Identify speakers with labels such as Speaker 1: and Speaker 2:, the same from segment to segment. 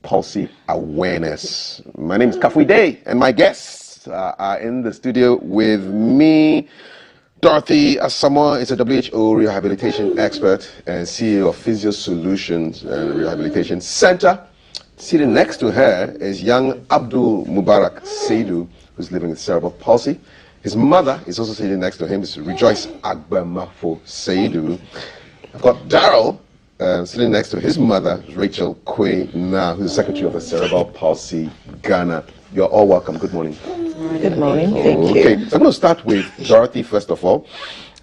Speaker 1: Palsy Awareness. My name is Kafui Day, and my guests are in the studio with me. Dorothy Asamoah is a WHO rehabilitation expert and CEO of Physio Solutions and Rehabilitation Center. Sitting next to her is young Abdul Mubarak Seidu, who's living with cerebral palsy. His mother is also sitting next to him. It's Rejoice Agbamafo Seidu. I've got Daryl sitting next to his mother, Rachel Kwena, who's Secretary of the Cerebral Palsy Ghana. You're all welcome. Good morning.
Speaker 2: Good morning. Thank you.
Speaker 1: Okay, so I'm going to start with Dorothy first of all.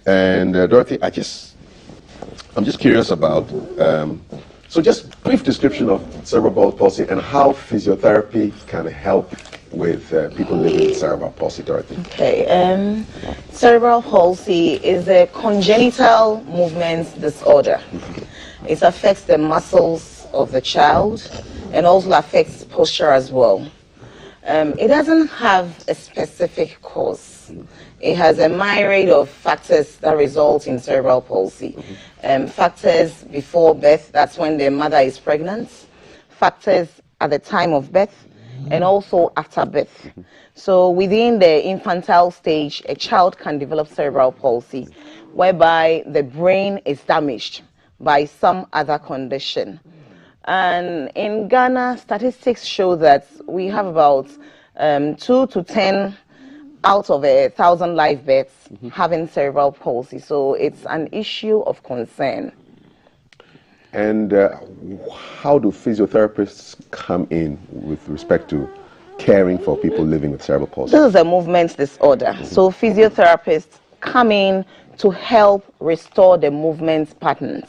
Speaker 1: And Dorothy, I'm just curious about, so just brief description of cerebral palsy and how physiotherapy can help with people living with cerebral palsy, Dorothy.
Speaker 2: Okay, cerebral palsy is a congenital movement disorder. It affects the muscles of the child and also affects posture as well. It doesn't have a specific cause. It has a myriad of factors that result in cerebral palsy. Factors before birth, that's when the mother is pregnant. Factors at the time of birth, and also after birth. So within the infantile stage, a child can develop cerebral palsy, whereby the brain is damaged by some other condition. And in Ghana, statistics show that we have about 2 to 10 out of 1,000 live births having cerebral palsy. So it's an issue of concern.
Speaker 1: And how do physiotherapists come in with respect to caring for people living with cerebral palsy?
Speaker 2: This is a movement disorder. So physiotherapists come in to help restore the movement patterns.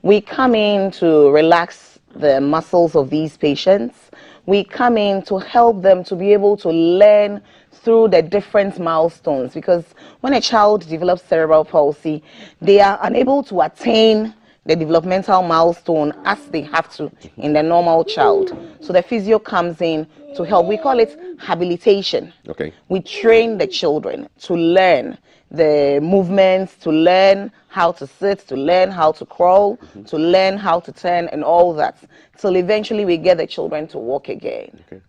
Speaker 2: We come in to relax the muscles of these patients. We come in to help them to be able to learn through the different milestones, because when a child develops cerebral palsy, they are unable to attain the developmental milestone as they have to in the normal child. So the physio comes in to help. We call it habilitation.
Speaker 1: Okay.
Speaker 2: We train the children to learn the movements, to learn how to sit, to learn how to crawl, to learn how to turn and all that. Till eventually we get the children to walk again.
Speaker 1: Okay.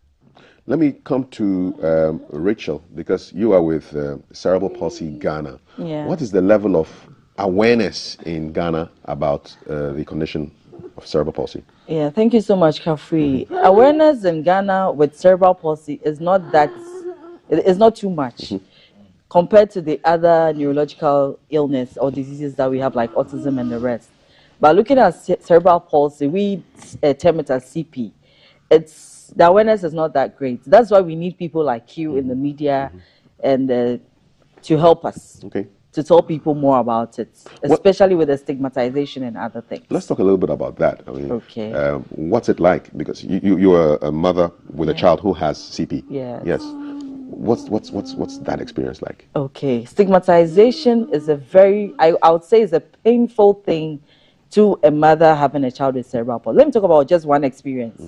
Speaker 1: Let me come to Rachel, because you are with Cerebral Palsy Ghana.
Speaker 3: Yeah.
Speaker 1: What is the level of awareness in Ghana about the condition of cerebral palsy?
Speaker 3: Yeah, thank you so much, Kafui. Awareness in Ghana with cerebral palsy is not too much compared to the other neurological illness or diseases that we have, like autism and the rest. But looking at cerebral palsy, we term it as CP. The awareness is not that great. That's why we need people like you in the media and to help us.
Speaker 1: Okay.
Speaker 3: To tell people more about it, especially with the stigmatization and other things.
Speaker 1: Let's talk a little bit about that. I mean,
Speaker 3: okay.
Speaker 1: What's it like? Because you are a mother with a child who has CP.
Speaker 3: Yes.
Speaker 1: Yes. What's that experience like?
Speaker 3: Okay, stigmatization is I would say is a painful thing to a mother having a child with cerebral palsy. Let me talk about just one experience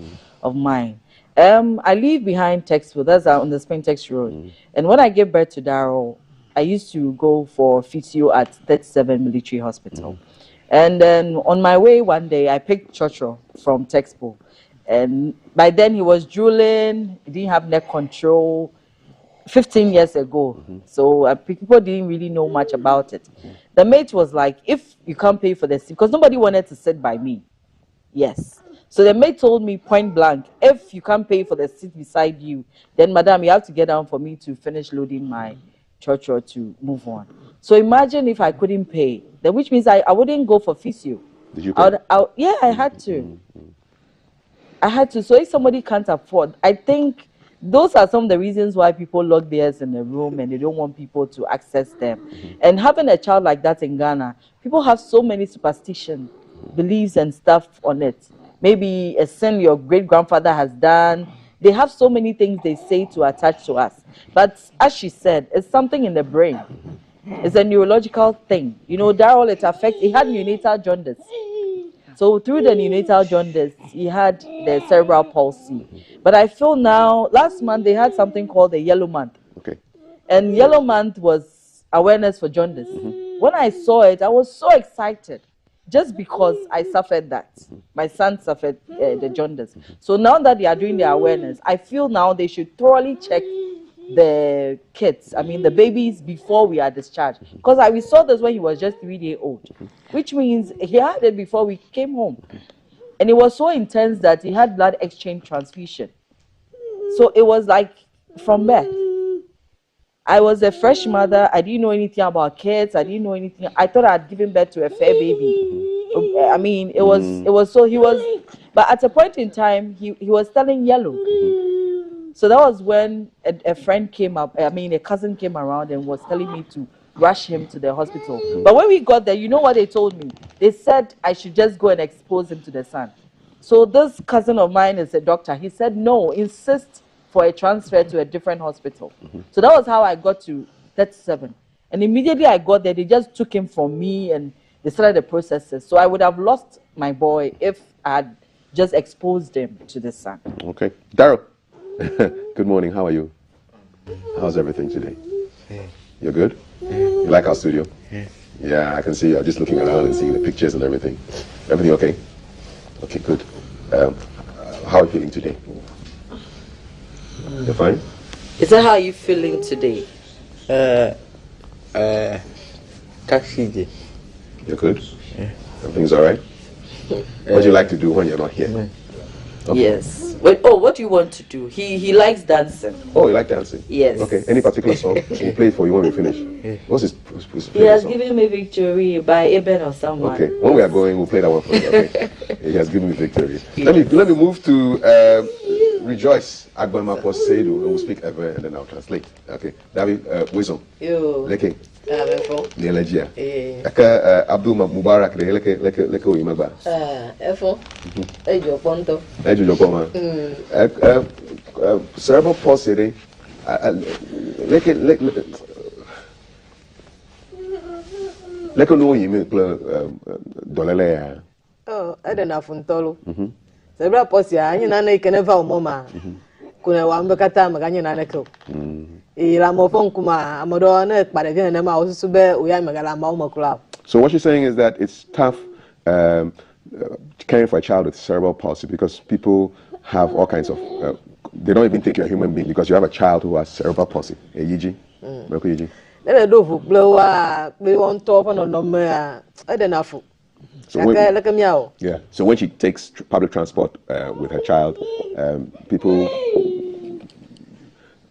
Speaker 3: of mine. I live behind Texville, that's on the Spring Tex Road. And when I gave birth to Daryl, I used to go for physio at 37 Military Hospital. And then on my way one day, I picked Chocho from Texpo. And by then he was drooling, he didn't have neck control, 15 years ago. So people didn't really know much about it. The mate was like, if you can't pay for the seat, because nobody wanted to sit by me. Yes. So the mate told me point blank, if you can't pay for the seat beside you, then madam, you have to get down for me to finish loading my Chocho to move on. So imagine if I couldn't pay, then which means I wouldn't go for physio.
Speaker 1: Did you pay?
Speaker 3: Yeah, I had to. I had to. So if somebody can't afford, I think those are some of the reasons why people lock theirs in the room and they don't want people to access them. And having a child like that in Ghana, people have so many superstition, beliefs and stuff on it. Maybe a sin your great-grandfather has done. They have so many things they say to attach to us. But as she said, it's something in the brain. It's a neurological thing. You know, Daryl, he had neonatal jaundice. So through the neonatal jaundice, he had the cerebral palsy. But I feel now, last month they had something called the Yellow Month.
Speaker 1: Okay.
Speaker 3: And Yellow Month was awareness for jaundice. When I saw it, I was so excited. just because I suffered that, my son suffered the jaundice. So now that they are doing the awareness, I feel now they should thoroughly check the kids, I mean the babies, before we are discharged. Because we saw this when he was just 3 days old, which means he had it before we came home. And it was so intense that he had blood exchange transfusion. So it was like from birth. I was a fresh mother. I didn't know anything about kids. I didn't know anything. I thought I'd given birth to a fair baby. I mean, it was so he was, but at a point in time, he was turning yellow. So that was when a friend came up, I mean, a cousin came around and was telling me to rush him to the hospital. But when we got there, you know what they told me? They said I should just go and expose him to the sun. So this cousin of mine is a doctor. He said, no, insist for a transfer to a different hospital. So that was how I got to 37. And immediately I got there, they just took him from me and they started the processes. So I would have lost my boy if I had just exposed him to the sun.
Speaker 1: Okay. Daryl, good morning. How are you? How's everything today? You're good? You like our studio? Yeah, I can see you. I'm just looking around and seeing the pictures and everything. Everything okay? Okay, good. How are you feeling today? You're fine?
Speaker 3: Is that how you feeling today?
Speaker 4: Taxi.
Speaker 1: You're good? Everything's all right? What do you like to do when you're not here? Okay.
Speaker 3: Yes. What do you want to do? He likes dancing.
Speaker 1: Oh, you like dancing?
Speaker 3: Yes.
Speaker 1: Okay. Any particular song? We'll play it for you when we finish. What's his
Speaker 3: He has
Speaker 1: song?
Speaker 3: given me victory by Eben or someone.
Speaker 1: Okay. When we are going, we'll play that one for you. Okay. He has given me victory. Let me move to Rejoice Agbama Poseido, and we'll speak ever, and then I'll translate. Okay. David, wisdom.
Speaker 2: Yo.
Speaker 1: Leke.
Speaker 2: Efo.
Speaker 1: Nielegia. Aka Abdul Mubarak leke oyimagba.
Speaker 2: Efo. Ejo ponto.
Speaker 1: Ejo jokoma. Cerebral palsy. Leke no yimi kle dolele ya.
Speaker 2: Oh, edena funtolo. Cerebral palsy anyi na na ikeneva umoma. Kuna wambe kata maganye na neko. La mofon kuma amodo na kpare vina na ma osusube uya megala ma umakula.
Speaker 1: So what she's saying is that it's tough caring for a child with cerebral palsy because people have all kinds of they don't even think you're a human being because you have a child who has cerebral palsy. Yiji. Yiji.
Speaker 2: Nene do fu blowa be won top no no me edena fu.
Speaker 1: Yeah. So when she takes public transport with her child, people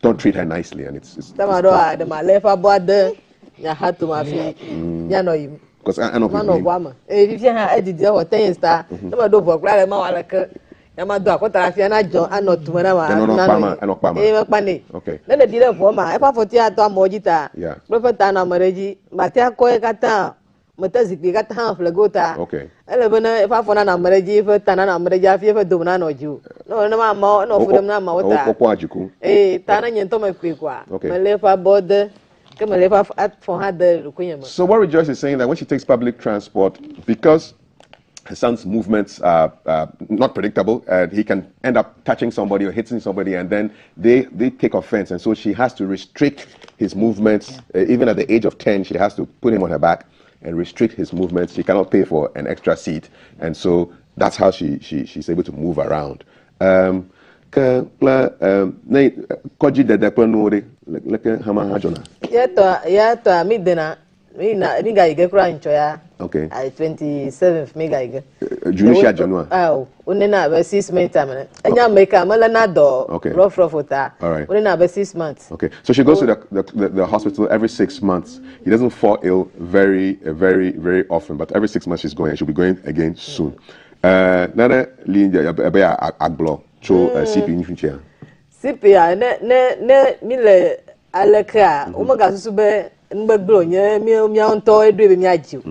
Speaker 1: don't treat her nicely, and it's
Speaker 2: the my left about the ya had to my feet. Ya know you.
Speaker 1: Because I know people.
Speaker 2: If you have edited or 10 star, no do for cry ma like Yamado akota afia na John anot tumana ma.
Speaker 1: Okay.
Speaker 2: Then the dealer for ma epa for theater mojita.
Speaker 1: Yeah.
Speaker 2: Prophet na mareji, matia ko kata matazipi kata ha flagota.
Speaker 1: Okay.
Speaker 2: Elebena epa for na mareji fe tana na mareji afia fe dumna no ju. No na ma no for them na ma wota.
Speaker 1: Okwa ajuku.
Speaker 2: Tana nyento me kwekwa.
Speaker 1: Okay.
Speaker 2: Melefa bode.
Speaker 1: So what Rejoice is saying that when she takes public transport, because her son's movements are not predictable, he can end up touching somebody or hitting somebody, and then they take offense, and so she has to restrict his movements. Even at the age of 10, she has to put him on her back and restrict his movements. She cannot pay for an extra seat, and so that's how she's able to move around. Koji de penore like hama hajona.
Speaker 2: Yato midena mi ga ige kura ncho ya.
Speaker 1: Okay.
Speaker 2: 27th mi ga ige.
Speaker 1: Junisha January.
Speaker 2: Oh, unena be 6 months amene. Enya meka mala na do.
Speaker 1: Okay.
Speaker 2: Rough ota.
Speaker 1: All right.
Speaker 2: Unena be 6 months.
Speaker 1: Okay. So she goes to the hospital every 6 months. He doesn't fall ill very often, but every 6 months she's going and she'll be going again soon. Nana Linda Agblo. So CP infutia.
Speaker 2: CP ne mile aleka umaga susube ngbeglo nye mi onto edu be mi ajiu.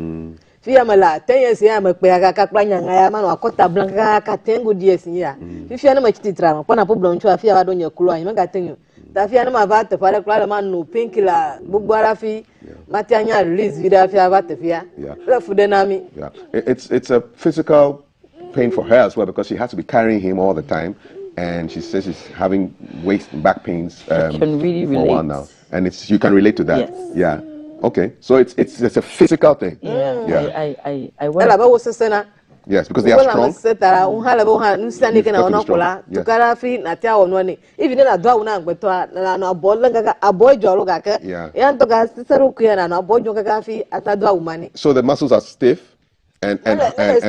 Speaker 2: Fi amala 10 years ya makpe aka kpanya ngaya ma no akota blanca ka tengu dies ya. Fi na ma chititra ma na problem ncho afia wa do nye kulo anyi ma tenyu. Ta fi na ma va te fare kula ma no pinkila bugbara fi mati anya release vida afia va te fia. La fudenami.
Speaker 1: Yeah. It's a physical pain for her as well because she has to be carrying him all the time, and she says she's having waist and back pains
Speaker 3: can really
Speaker 1: for a while now, and you can relate to that.
Speaker 3: Yes.
Speaker 1: Yeah. Okay, so it's a physical thing.
Speaker 3: Yeah,
Speaker 1: Yeah.
Speaker 3: I went.
Speaker 1: Yes, because they are strong.
Speaker 5: Yes.
Speaker 1: So the muscles are stiff, and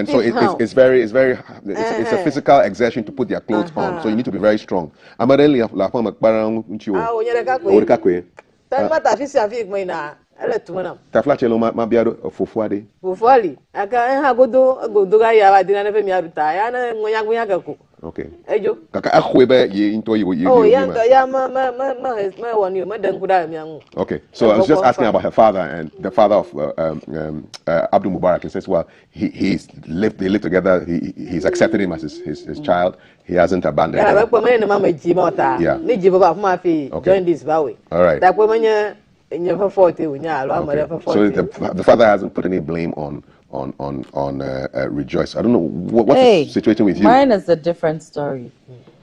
Speaker 1: so it's very it's a physical exertion to put their clothes on. So you need to be very strong. Tafla chelo ma biado fofuade.
Speaker 5: Bufali, aka godo ga ya ba dina na fe mi aruta ya na ngonya gaku.
Speaker 1: Okay.
Speaker 5: Ejo.
Speaker 1: Kaka akhwebe ye into you.
Speaker 5: Oh, ya ma won you, ma dan kuda mi anu.
Speaker 1: Okay. So I was just asking about her father and the father of Abdul Mubarak. And says, well, they live together. He's accepted him as his child. He hasn't abandoned him.
Speaker 5: Yeah. Ni jibo ba ma fi join this way.
Speaker 1: All right.
Speaker 5: That woman okay.
Speaker 1: So the father hasn't put any blame on Rejoice. I don't know what's the situation with you.
Speaker 3: Mine is a different story.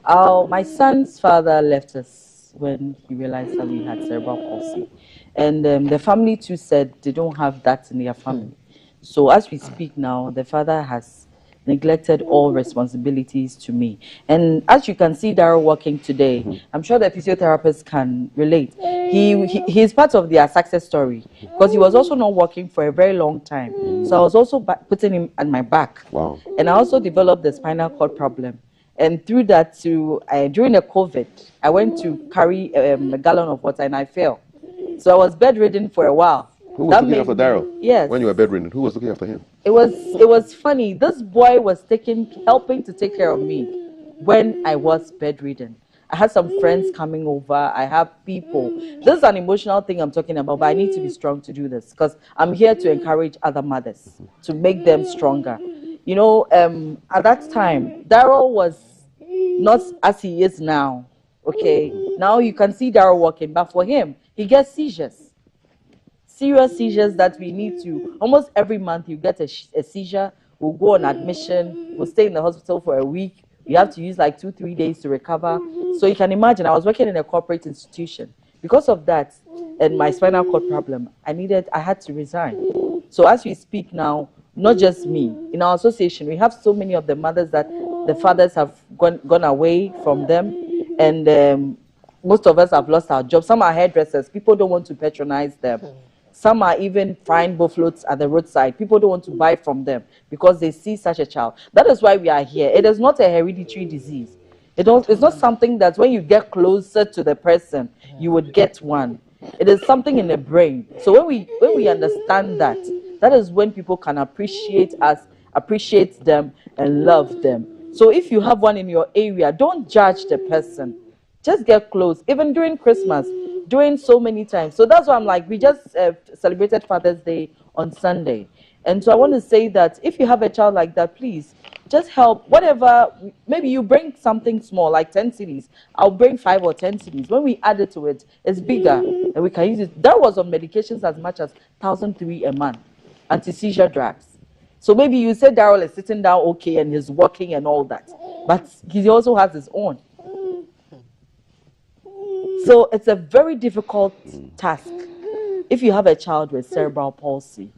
Speaker 3: My son's father left us when he realized that we had cerebral palsy, and the family too said they don't have that in their family. So as we speak now, the father has neglected all responsibilities to me. And as you can see Daryl working today, I'm sure the physiotherapist can relate. He is part of their success story because he was also not working for a very long time. So I was also putting him on my back.
Speaker 1: Wow.
Speaker 3: And I also developed the spinal cord problem. And through that too, during the COVID, I went to carry a gallon of water and I fell. So I was bedridden for a while.
Speaker 1: Who was looking after Daryl?
Speaker 3: Yes.
Speaker 1: When you were bedridden, who was looking after him?
Speaker 3: It was funny. This boy was helping to take care of me when I was bedridden. I had some friends coming over. I have people. This is an emotional thing I'm talking about, but I need to be strong to do this because I'm here to encourage other mothers to make them stronger. You know, at that time, Daryl was not as he is now. Okay, now you can see Daryl walking, but for him, he gets seizures. Serious seizures that we need to, almost every month you get a seizure, we'll go on admission, we'll stay in the hospital for a week, we have to use like 2-3 days to recover. So you can imagine, I was working in a corporate institution. Because of that and my spinal cord problem, I had to resign. So as we speak now, not just me, in our association, we have so many of the mothers that the fathers have gone away from them, and most of us have lost our jobs. Some are hairdressers, people don't want to patronize them. Some are even frying buffaloes at the roadside. People don't want to buy from them because they see such a child. That is why we are here. It is not a hereditary disease. It's not something that when you get closer to the person, you would get one. It is something in the brain. So when we understand that, that is when people can appreciate us, appreciate them, and love them. So if you have one in your area, don't judge the person. Just get close. Even during Christmas, doing so many times. So that's why I'm like, we just celebrated Father's Day on Sunday. And so I want to say that if you have a child like that, please just help, whatever, maybe you bring something small, like 10 cedis. I'll bring 5 or 10 cedis. When we add it to it, it's bigger and we can use it. That was on medications as much as 1,003 a month, anti-seizure drugs. So maybe you say Daryl is sitting down okay and he's walking and all that, but he also has his own. So it's a very difficult task if you have a child with cerebral palsy.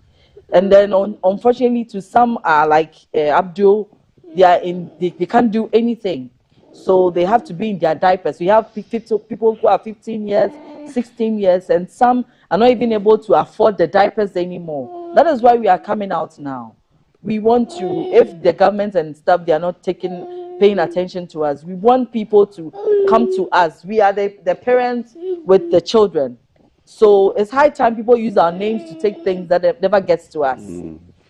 Speaker 3: And then unfortunately to some are like Abdul, they can't do anything. So they have to be in their diapers. We have people who are 15 years, 16 years, and some are not even able to afford the diapers anymore. That is why we are coming out now. We want to, if the government and stuff, they are not paying attention to us, we want people to come to us. We are the parents with the children. So it's high time people use our names to take things that never gets to us.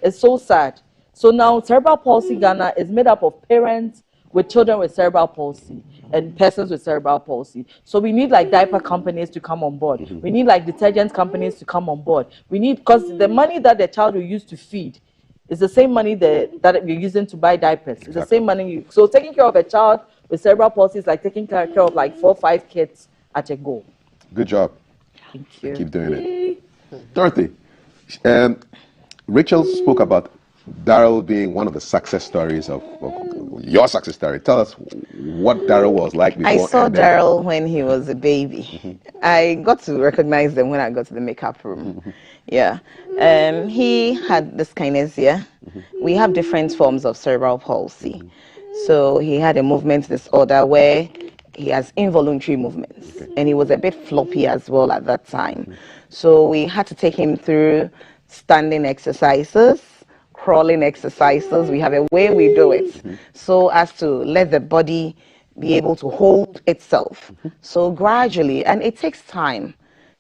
Speaker 3: It's so sad. So now Cerebral Palsy Ghana is made up of parents with children with cerebral palsy and persons with cerebral palsy. So we need like diaper companies to come on board. We need like detergent companies to come on board. We need, because the money that the child will use to feed is the same money that we're using to buy diapers. It's the same money. So taking care of a child with cerebral palsy is like taking care of like 4 or 5 kids at a go.
Speaker 1: Good job.
Speaker 3: Thank you.
Speaker 1: Keep doing it. Dorothy, Rachel spoke about Daryl being one of the success stories of your success story. Tell us what Daryl was like before.
Speaker 2: I saw
Speaker 1: and then.
Speaker 2: Daryl when he was a baby. I got to recognize them when I got to the makeup room. Yeah. He had this kinesia. We have different forms of cerebral palsy. So he had a movement disorder where he has involuntary movements. And he was a bit floppy as well at that time. So we had to take him through standing exercises, crawling exercises. We have a way we do it so as to let the body be able to hold itself. So gradually, and it takes time.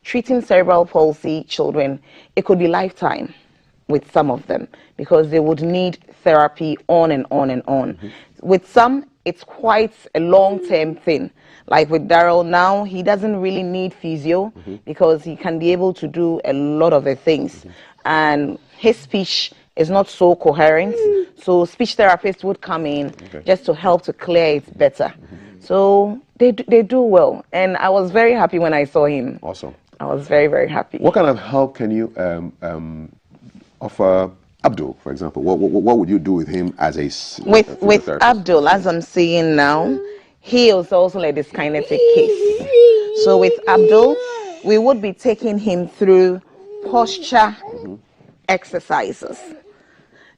Speaker 2: Treating cerebral palsy children, it could be lifetime with some of them because they would need therapy on and on and on. With some, it's quite a long-term thing. Like with Daryl now, he doesn't really need physio because he can be able to do a lot of the things. And his speech is not so coherent. So speech therapists would come in just to help to clear it better. So they do well. And I was very happy when I saw him.
Speaker 1: Awesome.
Speaker 2: I was very, very happy.
Speaker 1: What kind of help can you offer Abdul, for example? What would you do with him as a
Speaker 2: with Abdul, as I'm seeing now, he is also a dyskinetic case. So with Abdul, we would be taking him through posture exercises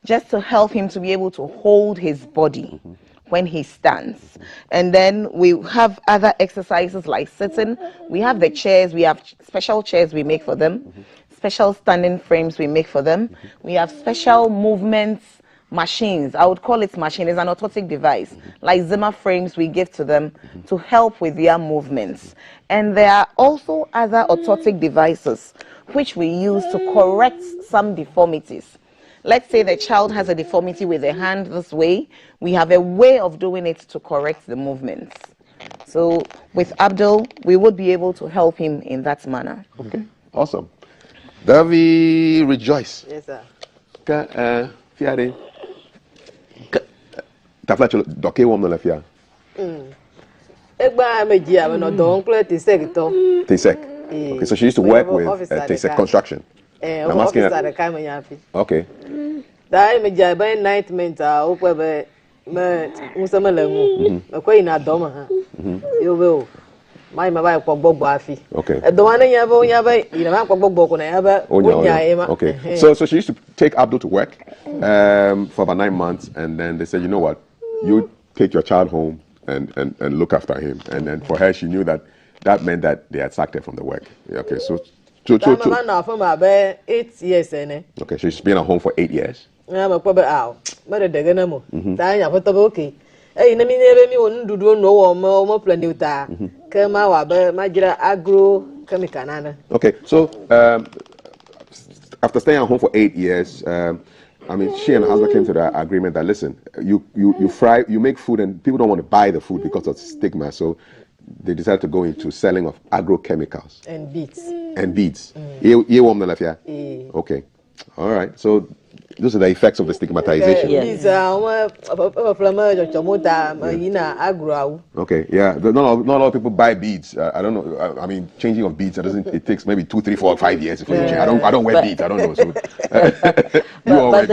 Speaker 2: just to help him to be able to hold his body when he stands. And then we have other exercises like sitting. We have the chairs. We have special chairs we make for them, special standing frames we make for them. We have special movements machines. I would call it machine. It's an orthotic device, like Zimmer frames we give to them to help with their movements. And there are also other orthotic devices which we use to correct some deformities. Let's say the child has a deformity with the hand this way. We have a way of doing it to correct the movements. So with Abdul, we would be able to help him in that manner.
Speaker 1: Okay, awesome. Davi, rejoice.
Speaker 5: Yes, sir.
Speaker 1: Fiade. Tafla doke wom no la fia.
Speaker 5: Egba meji ame no don kle Tsek to.
Speaker 1: Tsek. Okay, so she used to work with Tsek construction.
Speaker 5: I'm asking at the time yafi.
Speaker 1: Okay.
Speaker 5: Dai meji by enlightenment o pe be me musama lamu. Akwa ina dom ha. You will. My ba ko gbogbo afi.
Speaker 1: Okay.
Speaker 5: The one nya ba ina ma ko gbogbo ko na ya ba onya e ma.
Speaker 1: Okay. So she used to take Abdul to work for about 9 months, and then they said, you know what, you take your child home and look after him. And then for her, she knew that meant that they had sacked her from the work. Okay, so
Speaker 5: now from about 8 years, eh?
Speaker 1: Okay, so she's been at home for 8 years.
Speaker 5: I'm a probably out. Mother Deganamo. Tanya, what okay. Hey, na me never me won't do no more plan you ta. Come out, Majra agro chemical.
Speaker 1: Okay, so after staying at home for 8 years, I mean, she and her husband came to the agreement that, listen, you make food and people don't want to buy the food because of stigma. So they decided to go into selling of agrochemicals.
Speaker 5: And beads.
Speaker 1: Okay. All right. So those are the effects of the stigmatization.
Speaker 5: Yes.
Speaker 1: Okay, yeah. Not a lot of people buy beads. I don't know. I mean, changing of beads, it takes maybe 2, 3, 4, 5 years before you change. I don't wear beads. I don't know. So
Speaker 3: but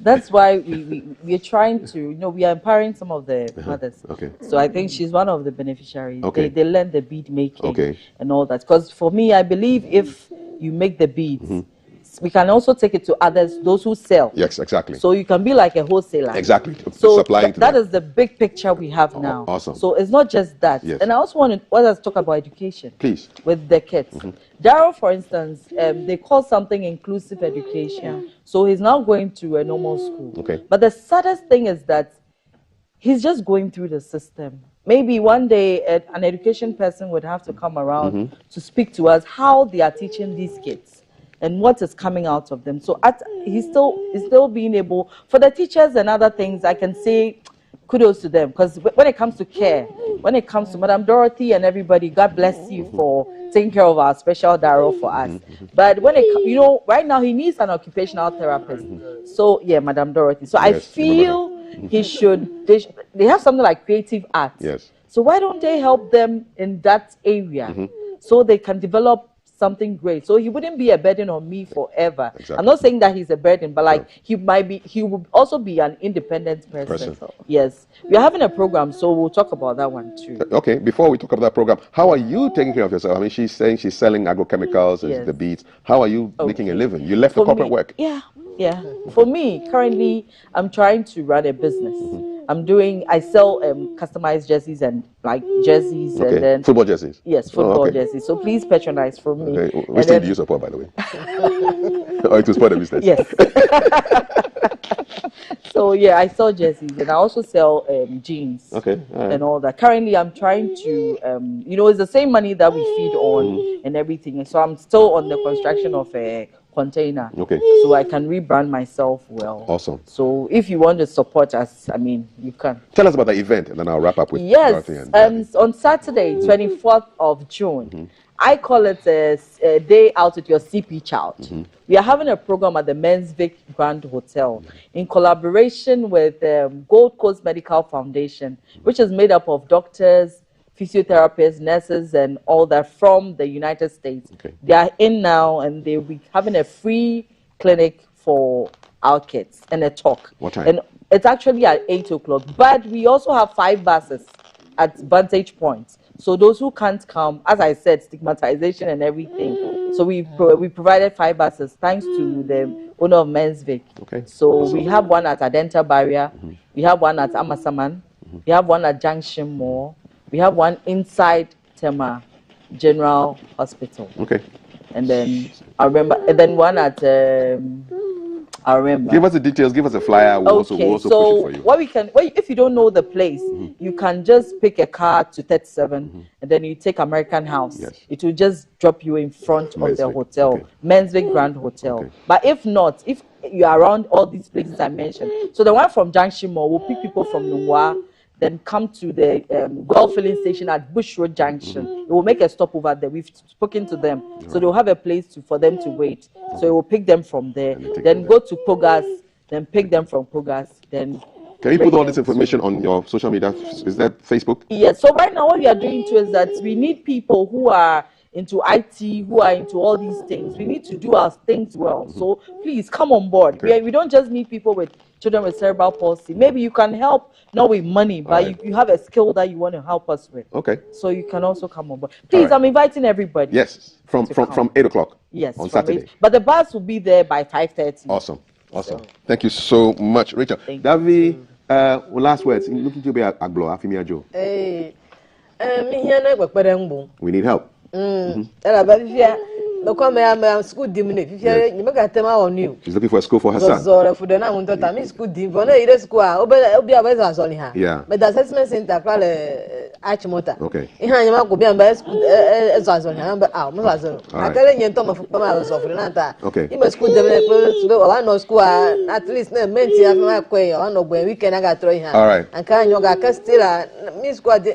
Speaker 3: that's why we're trying to, we are empowering some of the mothers.
Speaker 1: Okay.
Speaker 3: So I think she's one of the beneficiaries.
Speaker 1: Okay.
Speaker 3: They learn the bead making.
Speaker 1: Okay.
Speaker 3: And all that. Because for me, I believe if you make the beads, we can also take it to others, those who sell.
Speaker 1: Yes, exactly.
Speaker 3: So you can be like a wholesaler.
Speaker 1: Exactly.
Speaker 3: So
Speaker 1: supplying
Speaker 3: that is the big picture we have now.
Speaker 1: Awesome.
Speaker 3: So it's not just that.
Speaker 1: Yes.
Speaker 3: And I also want us to talk about education.
Speaker 1: Please.
Speaker 3: With the kids. Daryl, for instance, they call something inclusive education. So he's now going to a normal school.
Speaker 1: Okay.
Speaker 3: But the saddest thing is that he's just going through the system. Maybe one day an education person would have to come around to speak to us how they are teaching these kids and what is coming out of them. So he's still being able, for the teachers and other things, I can say kudos to them. Because when it comes to care, when it comes to Madam Dorothy and everybody, God bless you for taking care of our special Daryl for us. But when it right now he needs an occupational therapist. So yeah, Madam Dorothy. So yes, I feel they have something like creative art.
Speaker 1: Yes.
Speaker 3: So why don't they help them in that area so they can develop something great. So he wouldn't be a burden on me forever.
Speaker 1: Exactly.
Speaker 3: I'm not saying that he's a burden, but like he will also be an independent person. Yes. We are having a program, so we'll talk about that one too.
Speaker 1: Okay, before we talk about that program, how are you taking care of yourself? I mean, she's saying she's selling agrochemicals,
Speaker 3: Yes.
Speaker 1: the beads. How are you making a living? You left the corporate work.
Speaker 3: Yeah. For me, currently, I'm trying to run a business. I sell customized jerseys and like jerseys and then
Speaker 1: football jerseys.
Speaker 3: Yes, football jerseys. So please patronize from me.
Speaker 1: Okay. Which team do you support, by the way? Or it was for the business?
Speaker 3: Yes. So yeah, I sell jerseys and I also sell jeans.
Speaker 1: Okay.
Speaker 3: And all that. Currently, I'm trying to, it's the same money that we feed on and everything. And so I'm still on the construction of a container.
Speaker 1: Okay.
Speaker 3: So I can rebrand myself well.
Speaker 1: Awesome.
Speaker 3: So if you want to support us, I mean, you can.
Speaker 1: Tell us about the event, and then I'll wrap up with Dorothy
Speaker 3: and on Saturday, 24th of June. I call it a day out with your CP child. We are having a program at the Men's Vic Grand Hotel in collaboration with Gold Coast Medical Foundation, which is made up of doctors, physiotherapists, nurses, and all that from the United States. They are in now, and they'll be having a free clinic for our kids and a talk.
Speaker 1: What time?
Speaker 3: And it's actually at 8 o'clock. But we also have 5 buses at Vantage Point. So those who can't come, as I said, stigmatization and everything. So we provided 5 buses thanks to the owner of Men's Vic. So we have one at Adenta Barrier, we have one at Amasaman, we have one at Junction Mall, we have one inside Tema General Hospital. And then one at I remember.
Speaker 1: Give us the details. Give us a flyer. We'll also push it for you.
Speaker 3: If you don't know the place, you can just pick a car to 37, and then you take American House. It will just drop you in front of the hotel, Men's Vic Grand Hotel. But if not, if you are around all these places I mentioned, so the one from Junction Mall will pick people from Nungwa, then come to the Gold filling station at Bush Road Junction. It will make a stop over there. We've spoken to them. So they'll have a place for them to wait. So it will pick them from there. Then go to Pogas, then pick them from Pogas. Then
Speaker 1: can you put all this information on your social media? Is that Facebook?
Speaker 3: Yes. So right now what we are doing too is that we need people who are into IT, who are into all these things. We need to do our things well. So please come on board. We don't just need people with children with cerebral palsy. Maybe you can help, not with money, but you have a skill that you want to help us with. So you can also come on board. Please, I'm inviting everybody.
Speaker 1: Yes, from 8 o'clock.
Speaker 3: Yes,
Speaker 1: on Saturday.
Speaker 3: But the bus will be there by 5:30.
Speaker 1: Awesome. Thank you so much, Rachel. Davi, last words. Looking to be a Aglo, Afimia Joe. We need help.
Speaker 5: School dimini. You make a tema on you.
Speaker 1: She's looking for a school for her son.
Speaker 5: For the name of school dim. For the school, Obi Abeza on her.
Speaker 1: Yeah.
Speaker 5: But the assessment center called Archmota.
Speaker 1: Okay.
Speaker 5: In Hanyama could be a school as on her number out. I tell you, Tom of Pama of Renata.
Speaker 1: Okay.
Speaker 5: You must school them one no school at least no mentee of my way on the weekend. I got throwing her.
Speaker 1: All right.
Speaker 5: And can you get still Miss Squad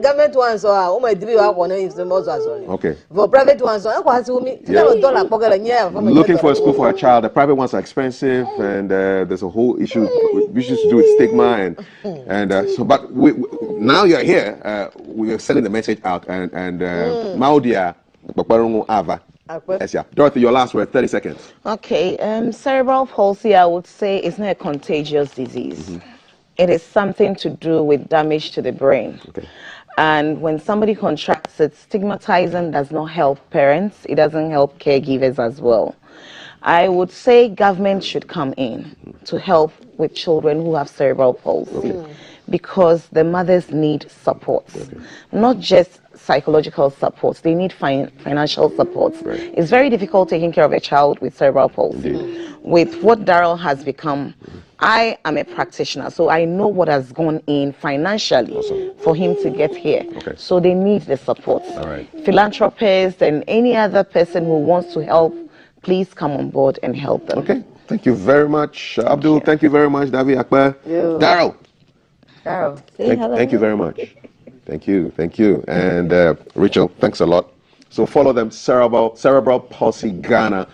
Speaker 5: government ones or my degree one is the most as well.
Speaker 1: Okay.
Speaker 5: For private ones, I want to me dollar pocket and yeah.
Speaker 1: Looking for a school for a child. The private ones are expensive, and there's a whole issue to do with stigma and so. But now you're here. We are sending the message out, and Maudia, Ava. Yes, yeah. Dorothy, your last word. 30 seconds.
Speaker 2: Okay. Cerebral palsy, I would say, is not a contagious disease. It is something to do with damage to the brain. And when somebody contracts it, stigmatizing does not help parents. It doesn't help caregivers as well. I would say government should come in to help with children who have cerebral palsy because the mothers need support, not just psychological support. They need financial support. It's very difficult taking care of a child with cerebral palsy. With what Daryl has become, I am a practitioner, so I know what has gone in financially for him to get here. So they need the support. Philanthropists and any other person who wants to help, please come on board and help them.
Speaker 1: Okay. Thank you very much, Abdul. Thank you very much, Davi Akbar. Daryl. Thank you very much. Thank you. And Rachel, thanks a lot. So follow them, Cerebral Palsy Ghana.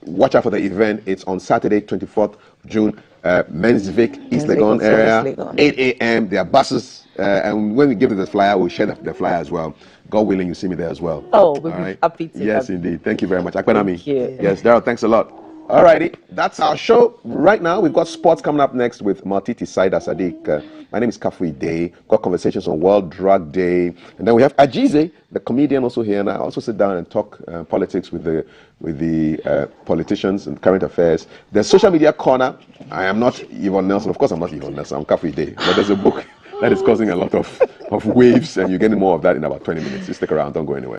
Speaker 1: Watch out for the event. It's on Saturday, 24th June, Men's Vic, East Legon area, 8 a.m. There are buses And when we give the flyer, we'll share the flyer as well. God willing, you see me there as well.
Speaker 3: Oh, we'll be happy to.
Speaker 1: Yes, indeed. Thank you very much. Thank
Speaker 3: you.
Speaker 1: Yes, Daryl, thanks a lot. Alrighty, that's our show. Right now, we've got sports coming up next with Martiti Saida Sadiq. My name is Kafui Day. Got conversations on World Drug Day. And then we have Ajize, the comedian, also here. And I also sit down and talk politics with the politicians and current affairs. There's social media corner. I am not Yvonne Nelson. Of course, I'm not Yvonne Nelson. I'm Kafui Day. But there's a book that is causing a lot of waves, and you're getting more of that in about 20 minutes. Just stick around. Don't go anywhere.